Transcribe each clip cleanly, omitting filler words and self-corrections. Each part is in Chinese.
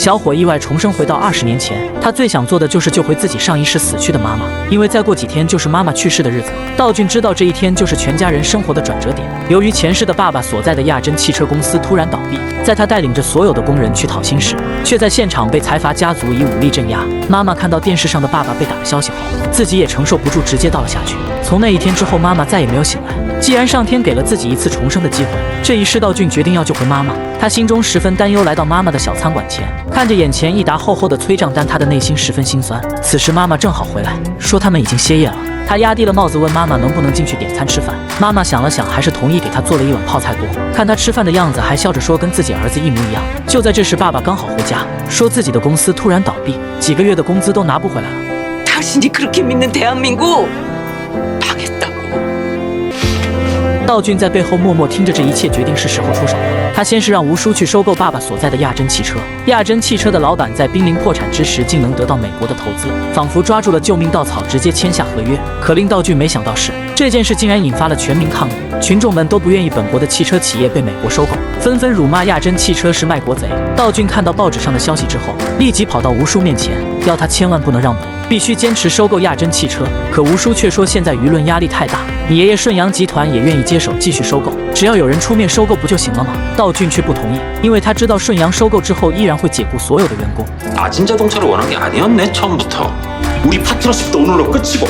小伙意外重生回到20年前，他最想做的就是救回自己上一世死去的妈妈，因为再过几天就是妈妈去世的日子。道俊知道这一天就是全家人生活的转折点。由于前世的爸爸所在的亚珍汽车公司突然倒闭，在他带领着所有的工人去讨薪时，却在现场被财阀家族以武力镇压。妈妈看到电视上的爸爸被打的消息后，自己也承受不住，直接倒了下去。从那一天之后，妈妈再也没有醒来。既然上天给了自己一次重生的机会，这一世道俊决定要救回妈妈。他心中十分担忧，来到妈妈的小餐馆前，看着眼前一沓厚厚的催账单，他的内心十分心酸。此时妈妈正好回来，说他们已经歇业了。他压低了帽子问妈妈能不能进去点餐吃饭。妈妈想了想，还是同意给他做了一碗泡菜锅。看他吃饭的样子，还笑着说跟自己儿子一模一样。就在这时，爸爸刚好回家，说自己的公司突然倒闭，几个月的工资都拿不回来了。당신이그렇게믿는대한민국道俊在背后默默听着这一切，决定是时候出手了。他先是让吴叔去收购爸爸所在的亚珍汽车。亚珍汽车的老板在濒临破产之时，竟能得到美国的投资，仿佛抓住了救命稻草，直接签下合约。可令道俊没想到是，这件事竟然引发了全民抗议，群众们都不愿意本国的汽车企业被美国收购，纷纷辱骂亚珍汽车是卖国贼。道俊看到报纸上的消息之后，立即跑到吴叔面前，要他千万不能让步，必须坚持收购亚珍汽车。可吴叔却说现在舆论压力太大，你爷爷顺阳集团也愿意接手继续收购，只要有人出面收购不就行了吗？道俊却不同意，因为他知道顺阳收购之后依然会解雇所有的员工。아진자동차를원한게아니었네처음부터우리파트너십도오늘로끝이고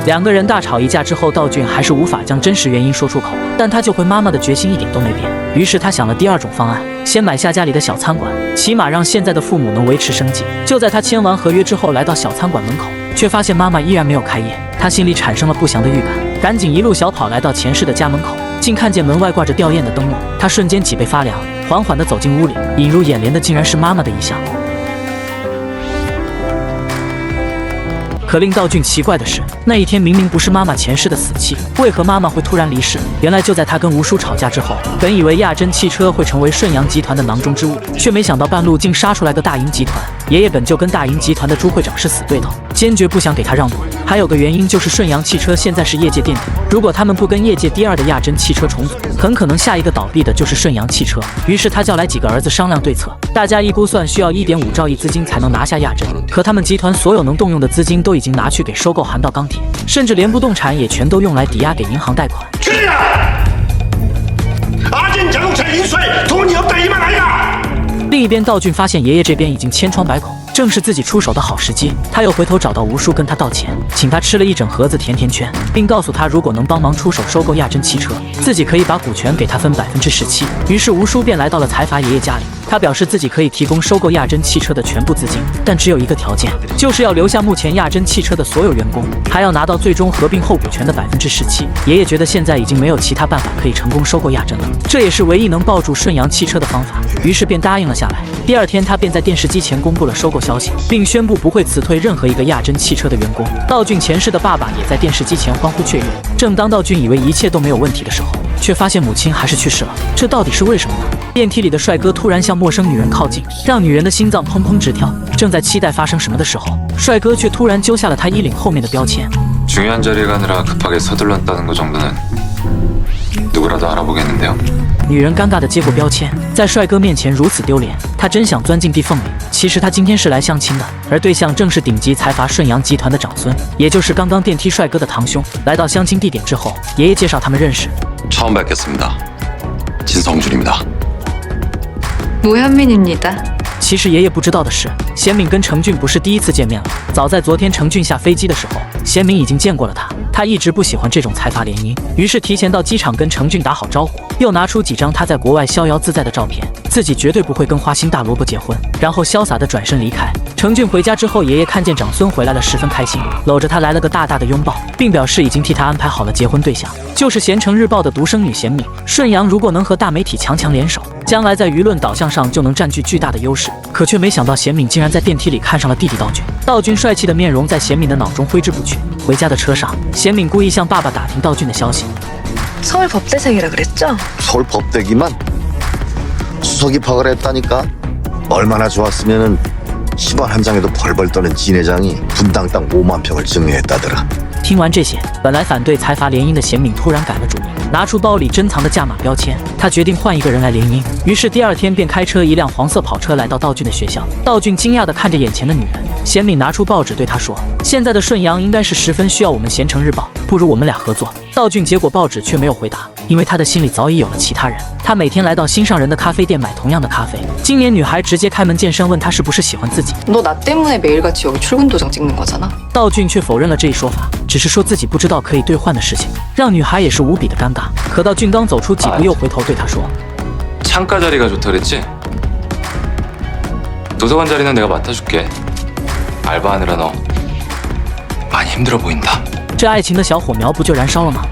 两个人大吵一架之后，道俊还是无法将真实原因说出口，但他救回妈妈的决心一点都没变。于是他想了第二种方案，先买下家里的小餐馆，起码让现在的父母能维持生计。就在他签完合约之后，来到小餐馆门口，却发现妈妈依然没有开业。他心里产生了不祥的预感，赶紧一路小跑来到前世的家门口，竟看见门外挂着吊唁的灯笼。他瞬间脊背发凉，缓缓地走进屋里，映入眼帘的竟然是妈妈的遗像。可令道俊奇怪的是，那一天明明不是妈妈前世的死期，为何妈妈会突然离世？原来就在他跟吴叔吵架之后，本以为亚珍汽车会成为顺阳集团的囊中之物，却没想到半路竟杀出来个大银集团。爷爷本就跟大银集团的朱会长是死对头，坚决不想给他让路。还有个原因就是顺阳汽车现在是业界垫底，如果他们不跟业界第二的亚珍汽车重组，很可能下一个倒闭的就是顺阳汽车。于是他叫来几个儿子商量对策，大家一估算需要1.5兆亿资金才能拿下亚珍，可他们集团所有能动用的资金都已经拿去给收购韩道钢铁，甚至连不动产也全都用来抵押给银行贷款。另一边，道俊发现爷爷这边已经千疮百孔，正是自己出手的好时机。他又回头找到吴叔，跟他道歉，请他吃了一整盒子甜甜圈，并告诉他如果能帮忙出手收购亚珍汽车，自己可以把股权给他分17%。于是吴叔便来到了财阀爷爷家里，他表示自己可以提供收购亚珍汽车的全部资金，但只有一个条件，就是要留下目前亚珍汽车的所有员工，还要拿到最终合并后股权的17%。爷爷觉得现在已经没有其他办法可以成功收购亚珍了，这也是唯一能抱住顺阳汽车的方法，于是便答应了下来。第二天，他便在电视机前公布了收购消息，并宣布不会辞退任何一个亚珍汽车的员工。道俊前世的爸爸也在电视机前欢呼雀跃。正当道俊以为一切都没有问题的时候，却发现母亲还是去世了，这到底是为什么呢？电梯里的帅哥突然向陌生女人靠近，让女人的心脏砰砰直跳。正在期待发生什么的时候，帅哥却突然揪下了他衣领后面的标签。 중요한 자리에 가느라 급하게 서둘렀다는 거 정도는 누구라도 알아보겠는데요. 女人尴尬地接过标签，在帅哥面前如此丢脸，她真想钻进地缝里。其实她今天是来相亲的，而对象正是顶级财阀顺阳集团的长孙，也就是刚刚电梯帅哥的堂兄。来到相亲地点之后，爷爷介绍他们认识。 처음 뵙겠습니다. 진성준입니다. 노현민입니다. 其实爷爷不知道的是，贤敏跟程俊不是第一次见面了。早在昨天程俊下飞机的时候，贤敏已经见过了他。他一直不喜欢这种财阀联姻，于是提前到机场跟程俊打好招呼，又拿出几张他在国外逍遥自在的照片，自己绝对不会跟花心大萝卜结婚，然后潇洒地转身离开。程俊回家之后，爷爷看见长孙回来了，十分开心，搂着他来了个大大的拥抱，并表示已经替他安排好了结婚对象，就是咸城日报的独生女贤敏。顺阳如果能和大媒体强联手，将来在舆论导向上就能占据巨大的优势。可却没想到贤敏竟然在电梯里看上了弟弟道俊，道俊帅气的面容在贤敏的脑中挥之不去。回家的车上，贤敏故意向爸爸打听道俊的消息。 서울 법대생이라 그랬죠? 서울 법대기만 수석 입학을 했다니까. 얼마나 좋았으면은 시발 한 장에도 벌벌 떠는 진 회장이 분당 땅 5만 평을 증여했다더라. 听完这些，本来反对财阀联姻的贤敏突然改了主意。拿出包里珍藏的价码标签。他决定换一个人来联姻，于是第二天便开车一辆黄色跑车来到道俊的学校。道俊惊讶地看着眼前的女人，贤敏拿出报纸对他说：“现在的顺阳应该是十分需要我们贤城日报，不如我们俩合作。”道俊接过报纸却没有回答，因为他的心里早已有了其他人。他每天来到心上人的咖啡店买同样的咖啡。今年女孩直接开门见山问他是不是喜欢自己。 너 나 때문에 매일같이 여기 출근 도장 찍는 거잖아. 道俊却否认了这一说法，只是说自己不知道可以兑换的事情，让女孩也是无比的尴尬。可道俊刚走出几步，又回头对他说：“ 창가 자리가 좋다 그랬지? 도서관 자리는 내가 맡아줄게. 알바하느라 너 많이 힘들어 보인다. 这爱情的小火苗不就燃烧了吗？